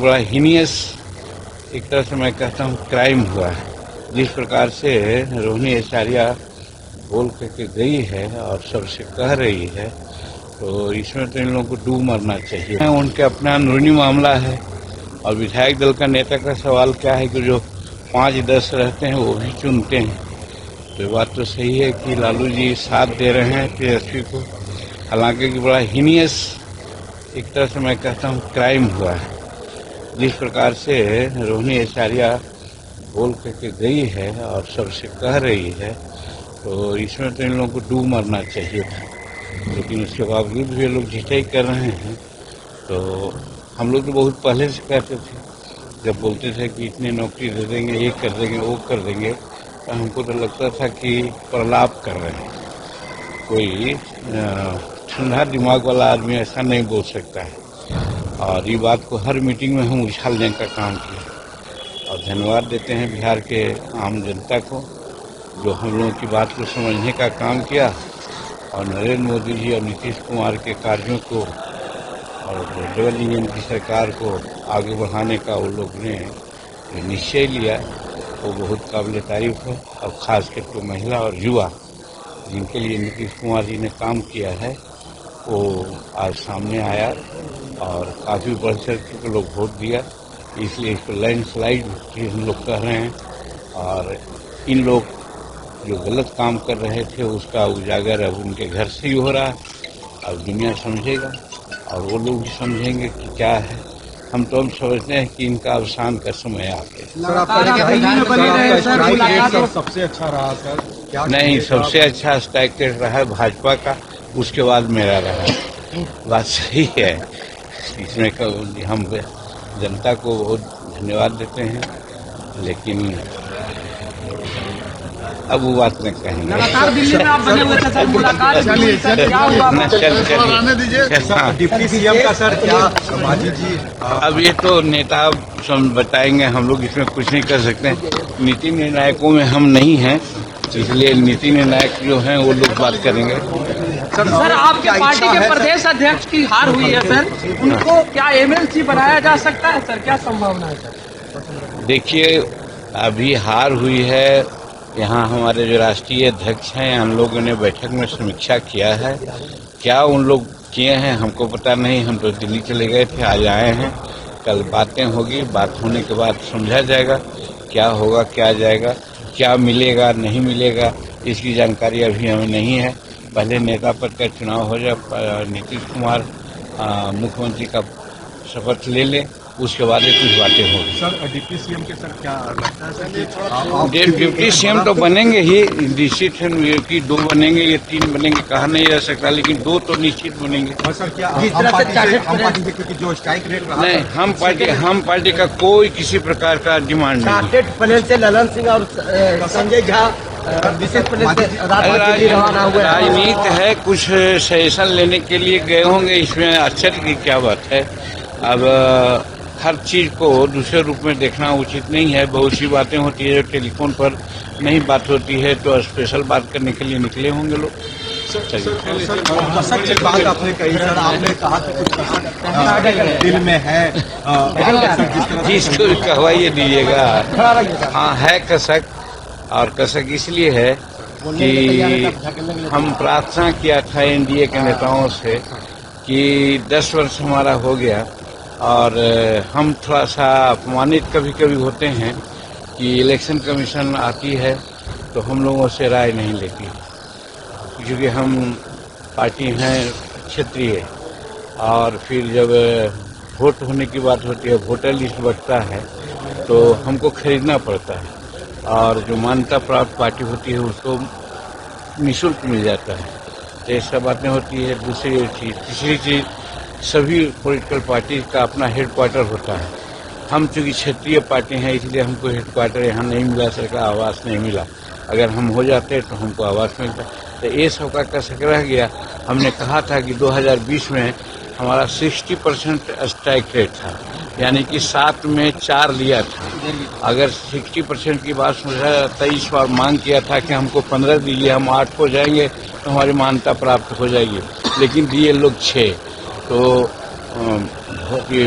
बड़ा हीनियस एक तरह से मैं कहता हूँ क्राइम हुआ है। जिस प्रकार से रोहिणी आचार्य बोल करके गई है और सबसे कह रही है, तो इसमें तो इन लोगों को डूब मरना चाहिए। उनके अपना अंदरूनी मामला है और विधायक दल का नेता का सवाल क्या है कि जो 5-10 रहते हैं वो भी चुनते हैं। तो बात तो सही है कि लालू जी साथ दे रहे हैं तेजस्वी को, हालांकि बड़ा हीनियस एक तरह से मैं कहता हूँ क्राइम हुआ है। जिस प्रकार से रोहिणी आचार्य बोल करके गई है और सबसे कह रही है, तो इसमें तो इन लोगों को डूब मरना चाहिए था, लेकिन उसके बावजूद भी ये लोग झिटाई कर रहे हैं। तो हम लोग तो बहुत पहले से कहते थे, जब बोलते थे कि इतनी नौकरी दे देंगे, ये कर देंगे, वो कर देंगे, तो हमको तो लगता था कि प्रलाप कर रहे हैं। कोई ठंडा दिमाग वाला आदमी ऐसा नहीं बोल सकता है। और ये बात को हर मीटिंग में हम उछालने का काम किया। और धन्यवाद देते हैं बिहार के आम जनता को, जो हम लोगों की बात को समझने का काम किया और नरेंद्र मोदी जी और नीतीश कुमार के कार्यों को और डबल इंजन की सरकार को आगे बढ़ाने का वो लोग ने निश्चय लिया, वो बहुत काबिल तारीफ है। और खास करके महिला और युवा जिनके लिए नीतीश कुमार जी ने काम किया है, वो आज सामने आया और काफ़ी बढ़ चढ़ के लोग वोट दिया, इसलिए इसको लैंडस्लाइड भी हम लोग कह रहे हैं। और इन लोग जो गलत काम कर रहे थे उसका उजागर अब उनके घर से ही हो रहा है। अब दुनिया समझेगा और वो लोग भी समझेंगे कि क्या है। हम तो समझते हैं कि इनका अवसान का समय आ गया। सबसे अच्छा रहा सर? नहीं, सबसे अच्छा स्ट्राइक रेट रहा है भाजपा का, उसके बाद मेरा रहा। बात सही है, इसमें हम जनता को बहुत धन्यवाद देते हैं, लेकिन अब वो बात नहीं कहेंगे। लगातार दिल्ली में आप बने हुए थे सर, मुलाकात क्या हुआ? चलिए डिप्टी सीएम का सर क्या मांझी जी? अब ये तो नेता बताएंगे, हम लोग इसमें कुछ नहीं कर सकते। नीति निर्णायकों में हम नहीं हैं, इसलिए नीति निर्णायक जो हैं वो लोग बात करेंगे। सर आपके पार्टी के प्रदेश अध्यक्ष की हार हुई है सर, उनको क्या एमएलसी बनाया जा सकता है सर? क्या संभावना है सर? देखिए, अभी हार हुई है। यहाँ हमारे जो राष्ट्रीय अध्यक्ष हैं, हम लोगों ने बैठक में समीक्षा किया है। क्या उन लोग किए हैं हमको पता नहीं, हम तो दिल्ली चले गए थे, आज आए हैं। कल बातें होगी, बात होने के बाद समझा जाएगा क्या होगा, क्या जाएगा, क्या मिलेगा, नहीं मिलेगा, इसकी जानकारी अभी हमें नहीं है। पहले नेता पद का चुनाव हो जाए, नीतीश कुमार मुख्यमंत्री का शपथ ले ले, उसके बाद ही कुछ बातें होगी। सर डिप्टी सीएम के सर क्या लगता है सर? डिप्टी सीएम तो बनेंगे ही, निश्चित है कि 2 बनेंगे या 3 बनेंगे, कहा नहीं जा सकता, लेकिन 2 तो निश्चित बनेंगे। और सर क्या हम पार्टी क्योंकि जो स्ट्राइक रेट रहा नहीं, हम पार्टी का कोई किसी प्रकार का डिमांड नहीं। पैनल से ललन सिंह और संजय झा विशेष राजनीति है, कुछ सजेशन लेने के लिए गए होंगे, इसमें आश्चर्य की क्या बात है। अब हर चीज को दूसरे रूप में देखना उचित नहीं है। बहुत सी बातें होती है जो टेलीफोन पर नहीं बात होती है, तो स्पेशल बात करने के लिए निकले होंगे लोग। सच बात आपने कही सर, आपने कहा कि कुछ दिल में है, जिसको भी कहवाइए दीजिएगा। हाँ, है कसक, और कसक इसलिए है कि हम प्रार्थना किया था एनडीए के नेताओं से कि 10 वर्ष हमारा हो गया और हम थोड़ा सा अपमानित कभी कभी होते हैं कि इलेक्शन कमीशन आती है तो हम लोगों से राय नहीं लेती, क्योंकि हम पार्टी हैं क्षेत्रीय, और फिर जब वोट होने की बात होती है, वोटर लिस्ट बढ़ता है, तो हमको खरीदना पड़ता है, और जो मान्यता प्राप्त पार्टी होती है उसको निःशुल्क मिल जाता है। तो ये सब बातें होती है। दूसरी चीज़, तीसरी चीज़, सभी पॉलिटिकल पार्टी का अपना हेडक्वार्टर होता है। हम चूँकि क्षेत्रीय पार्टी हैं, इसलिए हमको हेडक्वार्टर यहाँ नहीं मिला, सरकार आवास नहीं मिला। अगर हम हो जाते तो हमको आवास मिलता। तो ये सब का कसक रह गया। हमने कहा था कि 2020 में हमारा 60% स्ट्राइक रेट था, यानी कि 7 में 4 लिया था। अगर 60% की बात सोचा 23 बार मांग किया था कि हमको 15 दीजिए, हम 8 हो जाएंगे तो हमारी मान्यता प्राप्त हो जाएगी, लेकिन दिए लोग 6। तो ये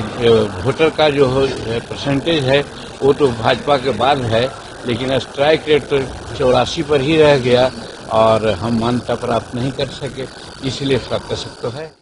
वोटर का जो परसेंटेज है वो तो भाजपा के बाद है, लेकिन स्ट्राइक रेट तो 84 पर ही रह गया और हम मान्यता प्राप्त नहीं कर सके, इसलिए इसका कसक तो है।